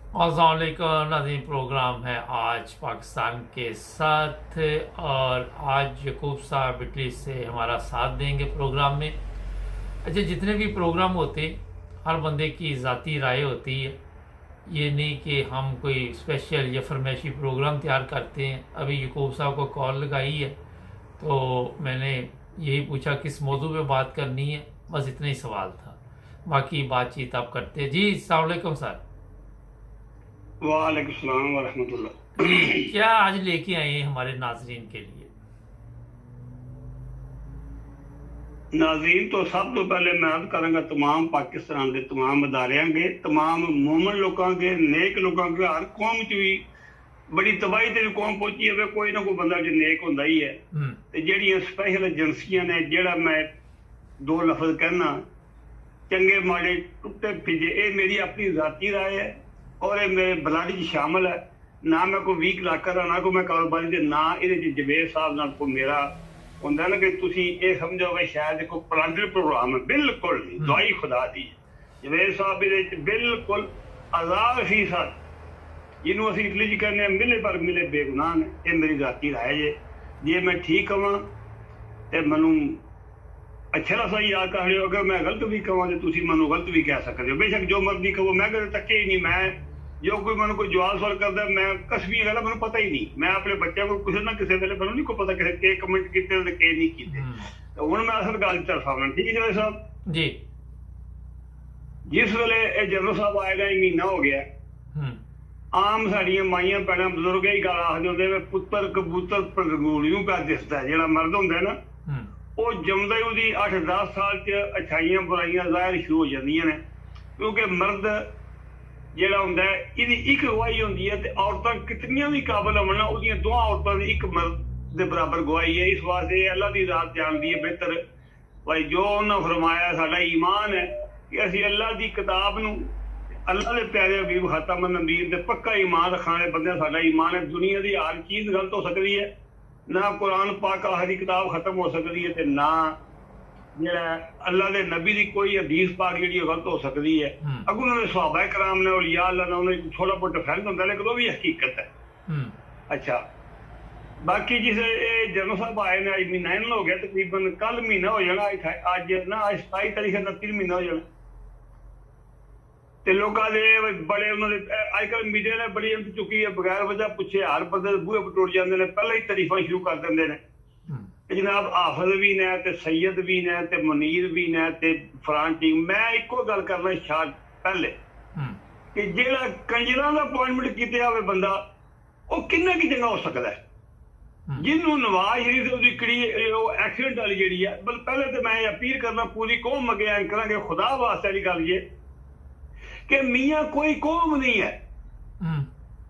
अस्सलामुअलैकुम नाज़रीन। प्रोग्राम है आज पाकिस्तान के साथ, और आज यकूब साहब इटली से हमारा साथ देंगे प्रोग्राम में। अच्छा, जितने भी प्रोग्राम होते हर बंदे की ज़ाती राय होती है। ये नहीं कि हम कोई स्पेशल या फरमाइशी प्रोग्राम तैयार करते हैं। अभी यकूब साहब को कॉल लगाई है तो मैंने यही पूछा किस मौजू पे बात करनी है, बस इतना ही सवाल था। बाकी बातचीत आप करते हैं। जी अस्सलाम वालेकुम सर। वालेकुम सलाम वरहमतुल्लाह। जी, क्या आज लेके आए हैं हमारे नाजरीन के लिए? नाज़रीन, तो सब तो पहले मैं अर्ज करांगा तमाम पाकिस्तान के तमाम अदारियां के, तमाम मोमन लोगों के, नेक लोगों के, हर कौम च भी बड़ी तबाही ते कौम पहुंची है। कोई ना कोई बंदा जो नेक होंदा ही है। ते जेहड़ियां स्पेशल एजेंसियां ने, जेड़ा मैं दो लफ्ज कहना, चंगे माड़े टुटे फिजे, ये मेरी अपनी जाती राय है और ये मेरे ब्लड च शामिल है। ना मैं कोई वीक लाकर, ना कोई मैं कारोबारी दे, ना ये जवेद साहब नाल कोई मेरा होंदा ना कि तुसी ये समझो कि शायद कोई प्लांटर प्रोग्राम है। बिल्कुल नहीं, दुआई खुदा दी। जवेद साहब ये बिल्कुल 1000% जिन्हों असीं इटली च कहने मिले पर मिले बेगुनाह ने। ये मेरी जाती राय है। जे मैं ठीक कवां ते मैनूं अच्छा सा याद कर लियो, अगर मैं गलत भी कवां तो तुसीं मैनूं गलत भी कह सकदे हो। बेशक जो मर्जी कहो, मैं कदे तके ही नहीं। मैं जो कोई मैंने कोई जवाब सवाल करता है, मैं कसबी गल मैंने पता ही नहीं। मैं अपने बच्चों को किसी ना किसी वेले मैंने नहीं को पता किसी के कमेंट किए ते के नहीं किए। तो हुण मैं असल गल तरफ आना। ठीक है जवेद साहब जी। जिस वेले ये जनरल साहब आए दा महीना हो गया, आम साड़ियां माइयां भैणां बजुर्ग ही गल आखदे हुंदे वे पुत्तर कबूतर परगूलियों का दिसदा। जेड़ा मर्द हुंदा ना, वो जमदा ही ਉਹਦੀ 8-10 साल च अच्छाइयां बुराइयां ज़ाहिर शुरू हो जांदियां ने। क्योंकि मर्द ਜਿਹੜਾ ਹੁੰਦਾ ਇਹਦੀ ਇੱਕ ਗਵਾਹੀ ਹੁੰਦੀ ਹੈ ਤੇ ਔਰਤਾਂ ਕਿਤਨੀਆਂ ਵੀ ਕਾਬਲ ਹੋਣ ਨਾ, ਉਹਦੀਆਂ ਦੋਹਾਂ ਔਰਤਾਂ ਦੀ ਇੱਕ ਮਰਦ ਦੇ ਬਰਾਬਰ ਗਵਾਹੀ ਹੈ। ਇਸ ਵਾਸਤੇ ਅੱਲਾਹ ਦੀ ਜ਼ਾਤ ਜਾਣਦੀ ਹੈ ਬਿਹਤਰ ਭਾਈ ਜੋ ਉਹਨਾਂ ਫਰਮਾਇਆ। ਸਾਡਾ ਈਮਾਨ ਹੈ ਕਿ ਅਸੀਂ ਅੱਲਾਹ ਦੀ ਕਿਤਾਬ ਨੂੰ, ਅੱਲਾਹ ਦੇ ਪਿਆਰੇ ਹਬੀਬ ਖਾਤਮ ਨਬੀਰ ਤੇ ਪੱਕਾ ਈਮਾਨ ਰੱਖਣ ਵਾਲੇ ਬੰਦੇ ਸਾਡਾ ਈਮਾਨ ਹੈ। ਦੁਨੀਆ ਦੀ ਹਰ ਚੀਜ਼ ਗਲਤ ਹੋ ਸਕਦੀ ਹੈ, ਨਾ ਕੁਰਾਨ ਪਾਕ ਆਖਰੀ ਕਿਤਾਬ ਖਤਮ ਹੋ ਸਕਦੀ ਹੈ, ਤੇ ਨਾ ਜਿਹੜਾ ਅੱਲਾਹ ਦੇ ਨਬੀ ਦੀ ਕੋਈ ਹਦੀਸ ਪਾਕ ਜਿਹੜੀ ਗਲਤ ਹੋ ਸਕਦੀ ਹੈ। अगर उन्होंने सहाबा कराम ने औलिया अल्लाह ने उन्हें थोड़ा बहुत डिफरेंस होता है, लेकिन वो भी हकीकत है। अच्छा, बाकी जिस जनरल साहब आए ने, आज महीना हो गया तकरीबन, कल महीना हो जाना, अज ना 27 तारीख 29 महीना हो जाना। ते लोगों दे बड़े उन्होंने अजकल मीडिया ने बड़ी हिम्मत चुकी है, बगैर वजह पूछे हर बंदे बूहे पर टुट जाते हैं, पहले ही तारीफा शुरू कर देंगे ने। जनाब हाफिज भी ने, ते सैयद भी ने, ते मुनीर भी ने, ते फलान टीम। मैं एको गल करना शायद पहले कि जेड़ा कंजरां दा अपॉइंटमेंट कीते आवे बंदा, वो किन्ना की चंगा हो सकदा है। जिन्हों नवाज शरीफ दी कड़ी एक्सीडेंट वाली जेड़ी है, बल पहले तो मैं अपील करना पूरी कौम अगे करांगे, खुदा वास्ते वाली गल ये कि मियाँ कोई कौम नहीं है।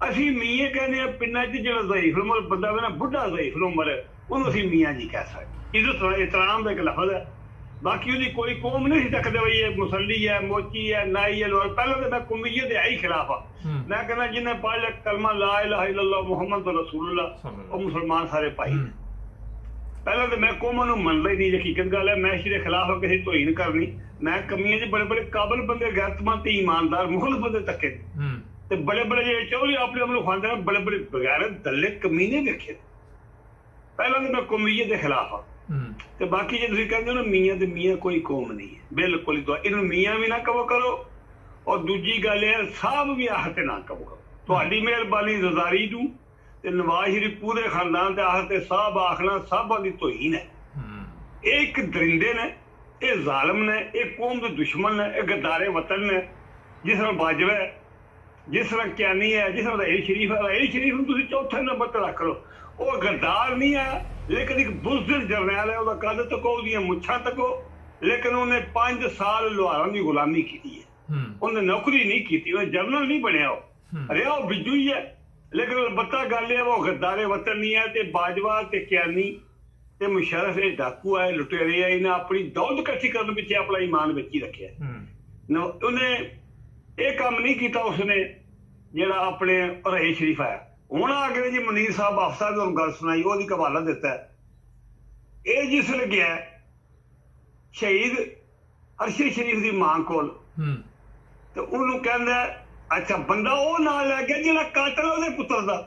असीं मियाँ कहने पिंडां च जेड़ा ज़ईफ उमर बंदा वे ना, बुढ़ा ज़ईफ उमर, ਉਹਨੂੰ ਅਸੀਂ ਮੀਆਂ ਜੀ ਕਹਿ ਸਕਦੇ। ਇੱਜ਼ਤ ਇਤਰਾਮ ਦਾ ਇੱਕ ਲਫ਼ਜ਼ ਹੈ। ਬਾਕੀ ਉਹਦੀ ਕੋਈ ਕੌਮ ਨਹੀਂ ਸਕਦਾ ਵੀ ਇਹ ਮੁਸੱਲੀ ਹੈ, ਮੋਚੀ ਹੈ, ਨਾਈ ਹੈ। ਪਹਿਲਾਂ ਤਾਂ ਮੈਂ ਕੌਮੀਅਤ ਦੇ ਆਈ ਖਿਲਾਫ ਆ। ਮੈਂ ਕਹਿੰਦਾ ਜਿਹਨੇ ਪੜ੍ਹ ਲਿਆ ਕਲਮਾ ਲਾ ਇਲਾਹਾ ਇल्लल्लाह ਮੁਹੰਮਦ ਰਸੂਲullah, ਉਹ ਮੁਸਲਮਾਨ ਸਾਰੇ ਭਾਈ। ਪਹਿਲਾਂ ਤਾਂ ਮੈਂ ਕੌਮਾਂ ਨੂੰ ਮੰਨਦਾ ਹੀ ਨਹੀਂ। ਹਕੀਕਤ ਗੱਲ ਹੈ, ਮੈਂ ਇਸ ਦੇ ਖਿਲਾਫ ਕਿਸੇ ਤੋਹੀਨ ਕਰਨੀ। ਮੈਂ ਕਮੀਆਂ 'ਚ ਬੜੇ ਬੜੇ ਕਾਬਲ ਬੰਦੇ, ਗੈਰਤਮੰਦ ਤੇ ਈਮਾਨਦਾਰ ਮੁਖਲਸ ਬੰਦੇ ਤੱਕੇ ਤੇ ਬੜੇ ਬੜੇ ਜਿਹੜੇ ਚੌਧਰੀ ਆਪਣੇ ਆਪ ਨੂੰ ਖਾਂਦੇ ਨੇ, ਬੜੇ ਬੜੇ ਬਗੈਰ ਦੱਲੇ ਕਮੀਨੇ ਵੇਖੇ। ਪਹਿਲਾਂ ਤਾਂ ਮੈਂ ਕੌਮੀਅਤ ਦੇ ਖਿਲਾਫ ਆ। ਤੇ ਬਾਕੀ ਜੇ ਤੁਸੀਂ ਕਹਿੰਦੇ ਹੋ ਨਾ ਮੀਆਂ, ਤੇ ਮੀਆਂ ਕੋਈ ਕੌਮ ਨਹੀਂ ਹੈ, ਬਿਲਕੁਲ ਹੀ। ਇਹਨੂੰ ਮੀਆਂ ਵੀ ਨਾ ਕਹੋ ਕਰੋ, ਔਰ ਦੂਜੀ ਗੱਲ ਇਹ ਸਾਹਿਬ ਵੀ ਆਖ ਤੇ ਨਾ ਕਹੋ। ਤੁਹਾਡੀ ਮਿਹਰਬਾਨੀ ਰਜ਼ਾਰੀ ਨੂੰ ਤੇ ਨਵਾਜ਼ ਸ਼ਰੀਫ ਪੂਰੇ ਖਾਨਦਾਨ ਤੇ ਆਖ ਤੇ ਸਾਹਿਬ ਆਖਣਾ ਸਾਹਿਬਾਂ ਦੀ ਤੋਹੀਨ ਹੈ। ਇਹ ਇੱਕ ਦਰਿੰਦੇ ਨੇ, ਇਹ ਜ਼ਾਲਮ ਨੇ, ਇਹ ਕੌਮ ਦੇ ਦੁਸ਼ਮਣ ਨੇ, ਇਹ ਗਦਾਰੇ ਵਤਨ ਨੇ। ਜਿਸ ਤਰ੍ਹਾਂ ਬਾਜਵਾ ਹੈ, ਜਿਸ ਤਰ੍ਹਾਂ ਕਿਆਨੀ ਹੈ, ਜਿਸ ਤਰ੍ਹਾਂ ਰਾਹੇਲ ਸ਼ਰੀਫ ਹੈ। ਰਾਹੇਲ ਸ਼ਰੀਫ ਨੂੰ ਤੁਸੀਂ ਚੌਥੇ ਨੰਬਰ ਤੇ ਰੱਖ ਲਓ। ਉਹ ਗद्दार नहीं है, लेकिन एक बुज़दिल जरनैल है। कद तको, मुछा तको, लेकिन उन्हें 5 साल लोहारां की गुलामी की है। उन्हें नौकरी नहीं की, जनरल नहीं बनया, रहा बिजू ही है। लेकिन अलबत्ता गल है वो गद्दारे वतन नहीं है। ते बाजवा ते कियानी ते मुशर्रफ ये डाकू है, लुटेरे है। इन्हें अपनी दौलत इकट्ठी करने पिछे अपना ईमान बेच ही रखे। उन्हें ये काम नहीं किया उसने जेड़ा अपने राहेल शरीफ आया। ਹੁਣ ਆ ਕੇ ਜੀ ਮੁਨੀਰ ਸਾਹਿਬ ਆਫਸਰ ਨੂੰ ਗੱਲ ਸੁਣਾਈ, ਉਹਦੀ ਕਵਾਲਾ ਦਿੱਤਾ। ਇਹ ਜਿਸ ਵੇਲੇ ਗਿਆ ਸ਼ਹੀਦ ਅਰਸ਼ਦ ਸ਼ਰੀਫ ਦੀ ਮਾਂ ਕੋਲ, ਤੇ ਉਹਨੂੰ ਕਹਿੰਦਾ ਅੱਛਾ ਬੰਦਾ ਉਹ ਨਾਲ ਲੈ ਗਿਆ ਜਿਹੜਾ ਕਾਤਲ ਉਹਦੇ ਪੁੱਤਰ ਦਾ,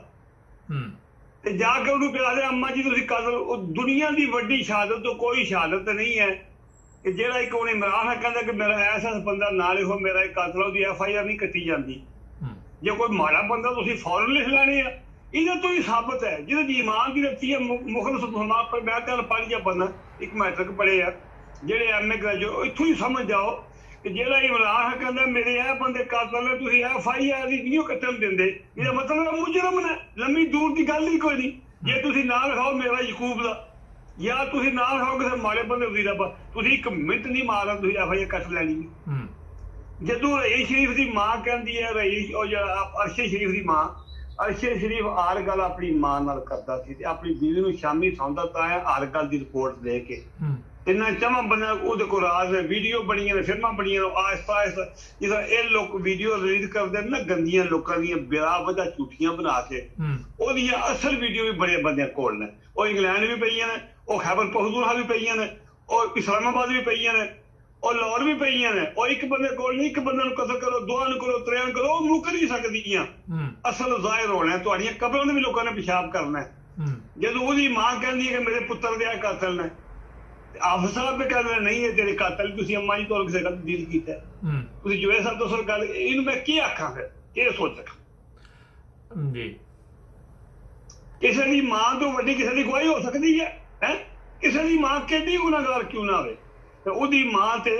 ਤੇ ਜਾ ਕੇ ਉਹਨੂੰ ਪਿਆ ਦੇ ਅੰਮਾ ਜੀ ਤੁਸੀਂ ਕਾਤਲ। ਉਹ ਦੁਨੀਆ ਦੀ ਵੱਡੀ ਸ਼ਹਾਦਤ ਤੋਂ ਕੋਈ ਸ਼ਹਾਦਤ ਨਹੀਂ ਹੈ ਕਿ ਜਿਹੜਾ ਇੱਕ ਉਹਨੇ ਇਮਰਾਨ ਹੈ ਕਹਿੰਦਾ ਕਿ ਮੇਰਾ ਐਸਾ ਬੰਦਾ ਨਾਲ ਇਹੋ ਮੇਰਾ ਇੱਕ ਕਾਤਲ, ਉਹਦੀ FIR ਨਹੀਂ ਕੱਟੀ ਜਾਂਦੀ। ਜੇ ਕੋਈ ਮਾੜਾ ਬੰਦਾ ਤੁਸੀਂ ਫੌਰਨ ਲਿਖ ਲੈਣੇ ਆ, ਇਹਦੇ ਤੋਂ ਹੀ ਸਾਬਤ ਹੈ ਜਿਹਦੇ ਦੀ ਇਮਾਨ ਦੀ ਰੱਖੀ ਹੈ ਮੁਖਲਸ ਮੁਸਲਮਾਨ। ਪਰ ਮੈਂ ਤਾਂ ਪੜ੍ਹ ਗਿਆ ਬੰਦਾ, ਇੱਕ ਮੈਟ੍ਰਿਕ ਪੜ੍ਹੇ ਆ, ਜਿਹੜੇ MA ਗ੍ਰੈਜੂਏਟ, ਇੱਥੋਂ ਹੀ ਸਮਝ ਜਾਓ ਕਿ ਜਿਹੜਾ ਇਮਰਾਨ ਹੈ ਕਹਿੰਦਾ ਮੇਰੇ ਇਹ ਬੰਦੇ ਕਾਤਲ ਨੇ, ਤੁਸੀਂ FIR ਦੀ ਨਹੀਂ ਕੱਟਣ ਦਿੰਦੇ, ਇਹਦਾ ਮਤਲਬ ਮੁਜਰਮ ਨੇ। ਲੰਮੀ ਦੂਰ ਦੀ ਗੱਲ ਹੀ ਕੋਈ ਨਹੀਂ। ਜੇ ਤੁਸੀਂ ਨਾ ਲਿਖਾਓ ਮੇਰਾ ਯਕੂਬ ਦਾ, ਜਾਂ ਤੁਸੀਂ ਨਾ ਲਿਖਾਓ ਕਿਸੇ ਮਾੜੇ ਬੰਦੇ ਵਜ਼ੀਰ ਦਾ, ਤੁਸੀਂ 1 ਮਿੰਟ ਨਹੀਂ ਮਾਰਨਾ, ਤੁਸੀਂ FIR ਕੱਟ ਲੈਣੀ। ਜਦੋਂ ਰਈਸ ਸ਼ਰੀਫ ਦੀ ਮਾਂ ਕਹਿੰਦੀ ਹੈ, ਰਈਸ ਉਹ ਜਿਹੜਾ ਅਰਸ਼ਦ ਸ਼ਰੀਫ ਦੀ ਮਾਂ, ਅਰਸ਼ਦ ਸ਼ਰੀਫ ਹਰ ਗੱਲ ਆਪਣੀ ਮਾਂ ਨਾਲ ਕਰਦਾ ਸੀ ਤੇ ਆਪਣੀ ਬੀਵੀ ਨੂੰ ਸ਼ਾਮੀ ਸੌਂਦਾ ਤਾਂ ਹੈ ਹਰ ਗੱਲ ਦੀ ਰਿਪੋਰਟ ਦੇ ਕੇ। ਇੰਨਾ ਚਮਾ ਬੰਦਾ ਉਹਦੇ ਕੋਲ ਰਾਜ ਵੀਡੀਓ ਬਣੀਆਂ ਨੇ, ਫਿਲਮਾਂ ਬਣੀਆਂ ਨੇ, ਆਹਿਸਤਾ ਆਹਿਸਤਾ ਜਿੱਦਾਂ ਇਹ ਲੋਕ ਵੀਡੀਓ ਰਿਲੀਜ਼ ਕਰਦੇ ਨੇ ਨਾ ਗੰਦੀਆਂ ਲੋਕਾਂ ਦੀਆਂ ਬਿਲਾ ਵਜ੍ਹਾ ਝੂਠੀਆਂ ਬਣਾ ਕੇ, ਉਹਦੀਆਂ ਅਸਲ ਵੀਡੀਓ ਵੀ ਬੜੇ ਬੰਦਿਆਂ ਕੋਲ ਨੇ। ਉਹ ਇੰਗਲੈਂਡ ਵੀ ਪਈਆਂ ਨੇ, ਉਹ ਖੈਬਰ ਪਖਤੂਨਖਵਾ ਵੀ ਪਈਆਂ ਨੇ, ਉਹ ਇਸਲਾਮਾਬਾਦ ਵੀ ਪਈਆਂ ਨੇ, ਉਹ ਲਾਹੌਰ ਵੀ ਪਈਆਂ ਨੇ। ਉਹ ਇੱਕ ਬੰਦੇ ਕੋਲ ਨਹੀਂ, ਇੱਕ ਬੰਦੇ ਨੂੰ ਕਤਲ ਕਰੋ, ਦੋਹਾਂ ਨੂੰ ਕਰੋ, ਤਰਿਆਂ ਨੂੰ ਕਰੋ, ਉਹ ਮੁੱਕ ਨਹੀਂ ਸਕਦੀਆਂ। ਅਸਲ ਜ਼ਾਹਿਰ ਹੋਣਾ, ਤੁਹਾਡੀਆਂ ਕਬਰਾਂ ਨੂੰ ਵੀ ਲੋਕਾਂ ਨੇ ਪਿਸ਼ਾਬ ਕਰਨਾ। ਜਦੋਂ ਉਹਦੀ ਮਾਂ ਕਹਿੰਦੀ ਹੈ ਕਿ ਮੇਰੇ ਪੁੱਤਰ ਦੇ ਕਾਤਲ ਨੇ, ਆਫਿਸਰ ਸਾਹਿਬ ਵੀ ਕਹਿੰਦੇ ਨਹੀਂ ਇਹ ਤੇਰੇ ਕਾਤਲ, ਤੁਸੀਂ ਅੰਮਾ ਜੀ ਤੋਂ ਕਿਸੇ ਗੱਲ ਡੀਲ ਕੀਤਾ, ਤੁਸੀਂ ਜੁਵੇਦ ਸਾਹਿਬ ਦੱਸੋ ਗੱਲ, ਇਹਨੂੰ ਮੈਂ ਕੀ ਆਖਾਂ ਫਿਰ, ਇਹ ਸੋਚ ਸਕਾਂ ਜੀ। ਕਿਸੇ ਦੀ ਮਾਂ ਤੋਂ ਵੱਡੀ ਕਿਸੇ ਦੀ ਗਵਾਹੀ ਹੋ ਸਕਦੀ ਹੈ? ਕਿਸੇ ਦੀ ਮਾਂ ਕਿੰਨੀ ਗੁਨਾਹਗਾਰ ਕਿਉਂ ਨਾ ਹੋਵੇ, ਤੇ ਉਹਦੀ ਮਾਂ ਤੇ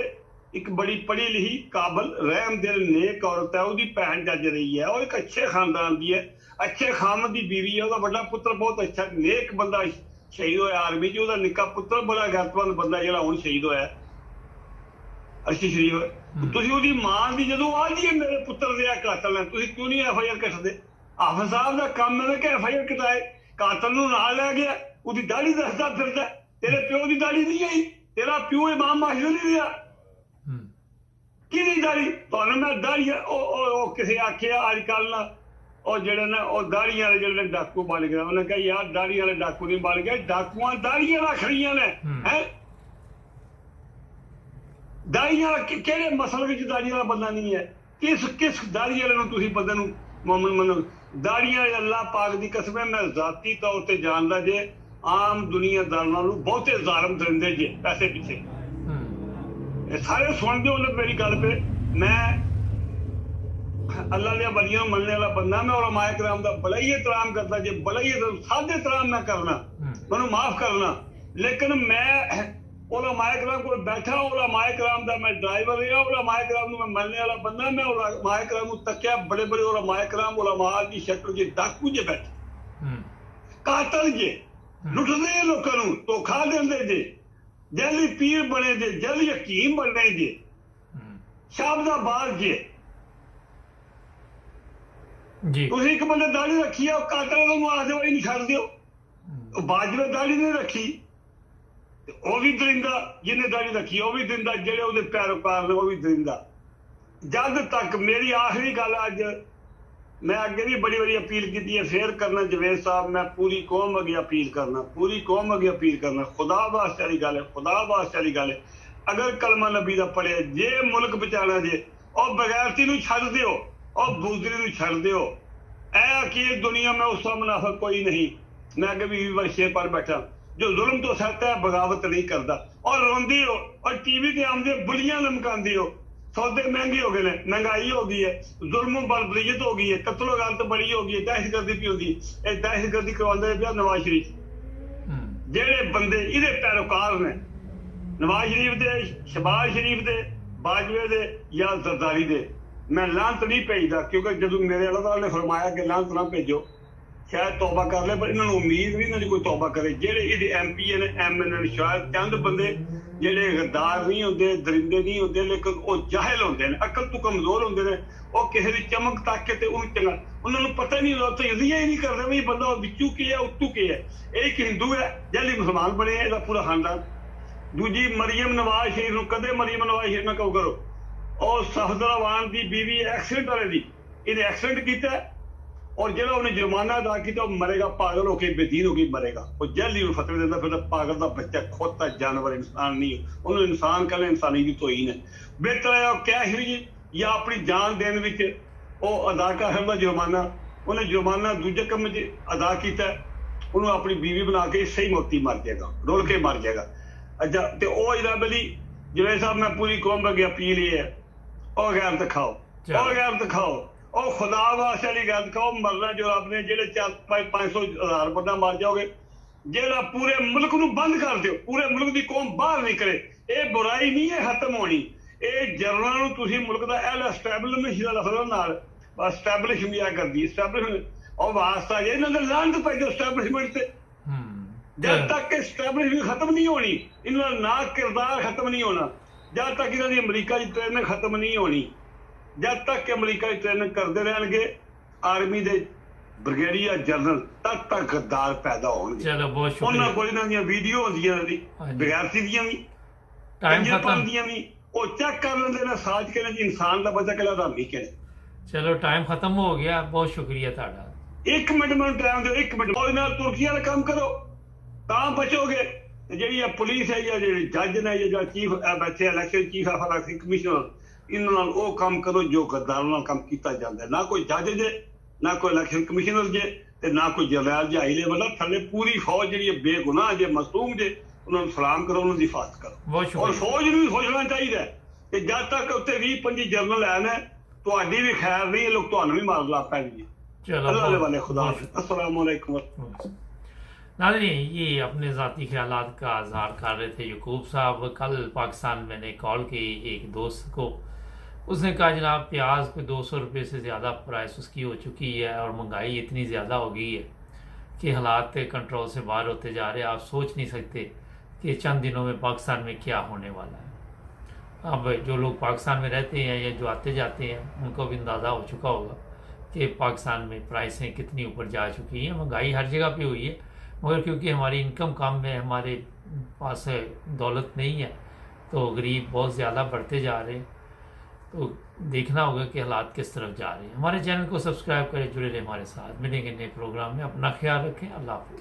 ਇੱਕ ਬੜੀ ਪੜ੍ਹੀ ਲਿਖੀ ਕਾਬਲ ਰਹਿਮ ਦਿਲ ਨੇਕ ਔਰਤ ਹੈ, ਉਹਦੀ ਭੈਣ ਜੱਜ ਰਹੀ ਹੈ, ਉਹ ਇੱਕ ਅੱਛੇ ਖਾਨਦਾਨ ਦੀ ਹੈ, ਅੱਛੇ ਖਾਮਦ ਦੀ ਬੀਵੀ ਹੈ, ਉਹਦਾ ਵੱਡਾ ਪੁੱਤਰ ਬਹੁਤ ਅੱਛਾ ਨੇਕ ਬੰਦਾ ਸ਼ਹੀਦ ਹੋਇਆ ਆਰਮੀ ਚ, ਉਹਦਾ ਨਿੱਕਾ ਪੁੱਤਰ ਬੜਾ ਗੈਰਤਮੰਦ ਬੰਦਾ ਜਿਹੜਾ ਹੁਣ ਸ਼ਹੀਦ ਹੋਇਆ ਅਰਸ਼ਦ ਸ਼ਰੀਫ। ਤੁਸੀਂ ਉਹਦੀ ਮਾਂ ਦੀ ਜਦੋਂ ਆ ਜੀ ਮੇਰੇ ਪੁੱਤਰ ਦੇ ਆ ਕਾਤਲ ਨੇ, ਤੁਸੀਂ ਕਿਉਂ ਨਹੀਂ FIR ਕੱਟਦੇ? ਆਫਿਸ ਸਾਹਿਬ ਦਾ ਕੰਮ ਹੈ ਕਿ FIR ਕਟਾਏ। ਕਾਤਲ ਨੂੰ ਨਾਲ ਲੈ ਗਿਆ, ਉਹਦੀ ਦਾੜੀ ਦੱਸਦਾ ਫਿਰਦਾ, ਤੇਰੇ ਪਿਓ ਦੀ ਦਾੜੀ ਨਹੀਂ ਆਈ, ਤੇਰਾ ਪਿਓ ਇਮਾਮ ਮਾਸ਼ਰ ਨਹੀਂ ਰਿਹਾ, ਕਿਹਦੀ ਦਾੜੀ? ਤੁਹਾਨੂੰ ਮੈਂ ਦਾੜੀ ਉਹ ਕਿਸੇ ਆਖਿਆ ਅੱਜ ਕੱਲ ਨਾ ਉਹ ਜਿਹੜੇ ਨੇ ਉਹ ਦਾੜੀਆਂ ਵਾਲੇ ਜਿਹੜੇ ਡਾਕੂ ਬਣ ਗਏ, ਉਹਨੇ ਕਿਹਾ ਯਾਰ ਦਾੜੀਆਂ ਵਾਲੇ ਡਾਕੂ ਨਹੀਂ ਬਣ ਗਏ, ਡਾਕੂਆਂ ਦਾੜੀਆਂ ਰੱਖ ਰਹੀਆਂ ਨੇ। ਦਾੜੀਆਂ ਕਿਹੜੇ ਮਸਲੇ ਵਿੱਚ ਦਾੜੀਆਂ ਵਾਲਾ ਬੰਦਾ ਨਹੀਂ ਹੈ? ਕਿਸ ਦਾੜੀ ਵਾਲੇ ਨੂੰ ਤੁਸੀਂ ਬੰਦੇ ਨੂੰ ਮੂਮਨ ਮੰਨੋ? ਦਾੜੀਆਂ ਵਾਲੇ ਅੱਲਾਹ ਪਾਕ ਦੀ ਕਸਮ ਹੈ, ਮੈਂ ਜ਼ਾਤੀ ਤੌਰ ਤੇ ਜਾਣਦਾ ਜੇ ਆਮ ਦੁਨੀਆਦਾਰਾਂ ਨੂੰ ਬਹੁਤੇ ਜ਼ਾਲਮ ਦਰਿੰਦੇ ਜੇ ਪੈਸੇ ਪਿੱਛੇ। ਇਹ ਸਾਰੇ ਸੁਣਦੇ ਹੋ ਮੇਰੀ ਗੱਲ पे, मैं अल्लाह के वलियों ਨੂੰ ਮੰਨਣ ਵਾਲਾ ਬੰਦਾ, मैं उलमा इकराम ਦਾ बड़ा ही एहतराम करता जे, बड़ा ही सादे एहतराम मैं करना, मैनू माफ करना, लेकिन मैं उलमा इकराम को बैठा, उलमा इकराम ਦਾ मैं ड्राइवर रहा, उलमा इकराम ਨੂੰ मैं ਮੰਨਣ ਵਾਲਾ ਬੰਦਾ, मैं उलमा इकराम ਨੂੰ तक्या, बड़े बड़े उलमा इकराम उलमा की शक्ल जे डाकू जे बैठे, कातल जे लुटदे लोकां नूं, धोखा देंदे जे, जल्दी पीर बने जे, जल्दी हकीम बने जे, शाबदाबाद जे। ਤੁਸੀਂ ਇੱਕ ਬੰਦੇ ਦਾੜੀ ਰੱਖੀ ਆ, ਉਹ ਕਾਤਲ ਨੂੰ ਆਖਦੇ ਉਹ ਨਹੀਂ ਛੱਡ ਦਿਓ। ਉਹ ਬਾਜਵੇ ਦਾੜੀ ਨਹੀਂ ਰੱਖੀ, ਉਹ ਵੀ ਦਰਿੰਦਾ, ਜਿਹਨੇ ਦਾੜੀ ਰੱਖੀ ਉਹ ਵੀ ਦਰਿੰਦਾ, ਜਿਹੜੇ ਉਹਦੇ ਪੈਰੋਕਾਰ ਨੇ ਉਹ ਵੀ ਦਰਿੰਦਾ। ਜਦ ਤੱਕ ਮੇਰੀ ਆਖਰੀ ਗੱਲ, ਅੱਜ मैं अगे भी बड़ी बड़ी अपील की है, फिर करना जवेद साहब, मैं पूरी कौम अगे अपील करना, पूरी कौम अगे अपील करना, खुदा वास्ते वाली गल है, खुदा वास्ते वाली गल है, अगर कलमा नबी का पढ़े जे मुल्क बचाना जे, और बगैरती नूं छड्ड दिओ, और बूजरी नूं छड्ड दिओ। ऐ अकील दुनिया में उसका मुनाफिक कोई नहीं। मैं अगे भी शेर पर बैठा, जो जुल्म तो सहता है बगावत नहीं करता, और रोंदी हो और टीवी ते आंदे बुलियां लमकांदी हो। सौदे महंगे हो गए, महंगाई हो गई है, जुल्म बलबरीयत हो गई है, कत्लो गालत बड़ी हो गई है, दहशतगर्दी भी होगी। दहशतगर्दी करवांदे पिया नवाज शरीफ। जेड़े बंदे इहदे पैरोकार ने, नवाज शरीफ दे, शहबाज शरीफ दे, बाजवे दे या जरदारी दे, मैं लानत नहीं भेजदा, क्योंकि जदों मेरे अल्लाह ताला ने फरमाया कि लानत ना भेजो, शायद तौबा कर ले, पर इन्होंने उम्मीद नहीं इन्होंने कोई तौबा करे। जेड़े इहदे MP ने, MN ने, शायद चंद बंदे ਜਿਹੜੇ ਗद्दार नहीं होंगे, दरिंदे नहीं होंगे, लेकिन वो जाहिल होंगे, अकल तो कमजोर होंगे, वो किसी की चमक तक के चंगा, उन्होंने पता नहीं होता, तजजिया ही नहीं करते भी बंदा बिचू की है, उत्तू की है। एक हिंदू है, जल्दी मुसलमान बने, इसका पूरा खानदान। दूजी मरियम नवाज शरीफ को कदे मरियम नवाज शरीफ में कहो करो, और सफदरावान की बीवी एक्सीडेंट वाले दी, इन्हें एक्सीडेंट किया, और जो उन्हें जुर्माना अदा किया मरेगा, पागल होकर बेदीन होकर मरेगा। वो जल्दी फतवे देता फिर पागल का बच्चा, खोता जानवर, इंसान नहीं, उन्होंने इंसान कर इंसानी की तोहीन है। बेहतर है कैश भी या अपनी जान देने ਉਹ ਅਦਾ ਕਰਨ ਦਾ ਜੁਰਮਾਨਾ, ਉਹਨੇ ਜੁਰਮਾਨਾ ਦੂਜੇ ਕੰਮ 'ਚ ਅਦਾ ਕੀਤਾ, ਉਹਨੂੰ ਆਪਣੀ ਬੀਵੀ ਬਣਾ ਕੇ ਸਹੀ ਮੌਤੀ ਮਰ ਜਾਏਗਾ, ਰੁਲ ਕੇ ਮਰ ਜਾਏਗਾ। ਅੱਛਾ, ਤੇ ਉਹ ਜਨਾਬ ਅਲੀ ਜਿਵੇਂ ਸਾਹਿਬ ਮੈਂ ਪੂਰੀ ਕੌਮ ਅੱਗੇ ਅਪੀਲ ਇਹ ਹੈ, ਉਹ ਗੈਰ ਦਿਖਾਓ, ਉਹ ਗੈਰ ਦਿਖਾਓ, ਉਹ ਖੁਦਾ ਵਾਸਤੇ ਵਾਲੀ ਗੱਲ ਦਿਖਾਓ। ਮਰਨਾ ਜੋ ਰੱਬ ਨੇ, ਜਿਹੜੇ 400-500 ਬੰਦਾ ਮਰ ਜਾਓਗੇ, ਜਿਹੜਾ ਪੂਰੇ ਮੁਲਕ ਨੂੰ ਬੰਦ ਕਰ ਦਿਓ, ਪੂਰੇ ਮੁਲਕ ਦੀ ਕੌਮ ਬਾਹਰ ਨਿਕਲੇ। ਇਹ ਬੁਰਾਈ ਨਹੀਂ ਹੈ ਖਤਮ ਹੋਣੀ, ਇਹ ਜਰਨਲਾਂ ਨੂੰ ਤੁਸੀਂ ਮੁਲਕ ਦਾ ਐਸਟੈਬਲਿਸ਼ਮੈਂਟ ਦਾ ਲਫ਼ਜ਼ ਨਾਲ ਐਸਟੈਬਲਿਸ਼ ਵੀ ਆ ਕਰਦੀ ਐਸਟੈਬਲਿਸ਼ਮੈਂਟ, ਉਹ ਵਾਸਤਾ ਜੇ ਇਹਨਾਂ ਦਾ ਲਾਂਤ ਪੈ ਜਾਓ ਐਸਟੈਬਲਿਸ਼ਮੈਂਟ ਤੇ। ਜਦ ਤੱਕ ਐਸਟੈਬਲਿਸ਼ਮੈਂਟ ਖਤਮ ਨਹੀਂ ਹੋਣੀ, ਇਹਨਾਂ ਦਾ ਨਾ ਕਿਰਦਾਰ ਖਤਮ ਨਹੀਂ ਹੋਣਾ, ਜਦ ਤੱਕ ਇਹਨਾਂ ਦੀ ਅਮਰੀਕਾ ਦੀ ਟ੍ਰੇਨਿੰਗ ਖਤਮ ਨਹੀਂ ਹੋਣੀ, ਜਦ ਤੱਕ ਅਮਰੀਕਾ ਦੀ ਟ੍ਰੇਨਿੰਗ ਕਰਦੇ ਰਹਿਣਗੇ ਆਰਮੀ ਦੇ ਬ੍ਰਿਗੇਡੀਅਰ ਜਨਰਲ, ਤਦ ਤੱਕ ਗੱਦਾਰ ਪੈਦਾ ਹੋਣਗੇ। ਚਲੋ ਬਹੁਤ ਸ਼ੁਕਰੀਆ। ਉਹਨਾਂ ਕੋਲ ਇਹਨਾਂ ਦੀਆਂ ਵੀਡੀਓ ਹੁੰਦੀਆਂ ਨੇ ਬਗੈਰਤੀ ਦੀਆਂ ਵੀ, ਟਾਈਮ ਖਤਮ ਦੀਆਂ ਵੀ, ਉਹ ਚੈੱਕ ਕਰ ਲੈਂਦੇ ਨੇ ਸਾਜ ਕੇ ਜੀ ਇਨਸਾਨ ਦਾ ਬੱਚਾ ਕਿਹੜਾ ਰਾਮੀ ਕਿਹੜਾ। ਚਲੋ ਟਾਈਮ ਖਤਮ ਹੋ ਗਿਆ, ਬਹੁਤ ਸ਼ੁਕਰੀਆ ਤੁਹਾਡਾ। 1 ਮਿੰਟ ਮੈਨੂੰ ਟਾਈਮ ਦਿਓ, 1 ਮਿੰਟ। ਉਹਦੇ ਨਾਲ ਤੁਰਕੀ ਵਾਲਾ ਕੰਮ ਕਰੋ ਤਾਂ ਬਚੋਗੇ। ਤੇ ਜਿਹੜੀ ਇਹ ਪੁਲਿਸ ਹੈ ਜਾਂ ਜਿਹੜੇ ਜੱਜ ਨੇ ਜਾਂ ਚੀਫ ਬੱਚੇ election chief of election commissioner, ਇਹਨਾਂ ਨਾਲ ਉਹ ਕੰਮ ਕਰੋ ਜੋ ਗੱਦਾਰਾਂ ਨਾਲ ਕੰਮ ਕੀਤਾ ਜਾਂਦਾ। ਨਾ ਕੋਈ ਜੱਜ ਜੇ, ਨਾ ਕੋਈ ਇਲੈਕਸ਼ਨ ਕਮਿਸ਼ਨਰ ਜੇ, ਤੇ ਨਾ ਕੋਈ ਜਰਨੈਲ ਜੇ ਹਾਈ ਲੈਵਲ ਦਾ। ਥੱਲੇ ਪੂਰੀ ਫੌਜ ਜਿਹੜੀ ਬੇਗੁਨਾਹ ਜੇ, ਮਾਸੂਮ ਜੇ, ਉਹਨਾਂ ਨੂੰ ਸਲਾਮ ਕਰੋ, ਉਹਨਾਂ ਦੀ ਹਿਫਾਜ਼ਤ ਕਰੋ। ਔਰ ਫੌਜ ਨੂੰ ਵੀ ਸੋਚਣਾ ਚਾਹੀਦਾ ਕਿ ਜਦ ਤੱਕ ਉੱਤੇ 20-25 ਜਰਨਲ ਆਏ ਨੇ, ਤੁਹਾਡੀ ਵੀ ਖੈਰ ਨਹੀਂ, ਲੋਕ ਤੁਹਾਨੂੰ ਵੀ ਮਾਰ ਲਾ ਪੈਣਗੇ। अल्लाह वाले खुदा। अस्सलाम वालेकुम। नाज़रीन, ये अपने ज़ाती ख्यालात का इज़हार कर रहे थे यकूब साहब। कल पाकिस्तान मैंने कॉल की एक दोस्त को, उसने कहा जनाब प्याज पे 200 रुपये से ज़्यादा प्राइस उसकी हो चुकी है और महंगाई इतनी ज़्यादा हो गई है कि हालात कंट्रोल से बाहर होते जा रहे हैं। आप सोच नहीं सकते कि चंद दिनों में पाकिस्तान में क्या होने वाला है। अब जो लोग पाकिस्तान में रहते हैं या जो आते जाते हैं, उनको भी अंदाज़ा हो चुका होगा कि पाकिस्तान में प्राइसें कितनी ऊपर जा चुकी हैं। महंगाई हर जगह पे हुई है, मगर क्योंकि हमारी इनकम कम है, हमारे पास दौलत नहीं है, तो गरीब बहुत ज़्यादा बढ़ते जा रहे हैं। तो देखना होगा कि हालात किस तरफ जा रहे हैं। हमारे चैनल को सब्सक्राइब करें, जुड़े रहें हमारे साथ। मिलेंगे नए प्रोग्राम में। अपना ख्याल रखें। अल्लाह हाफ़िज़।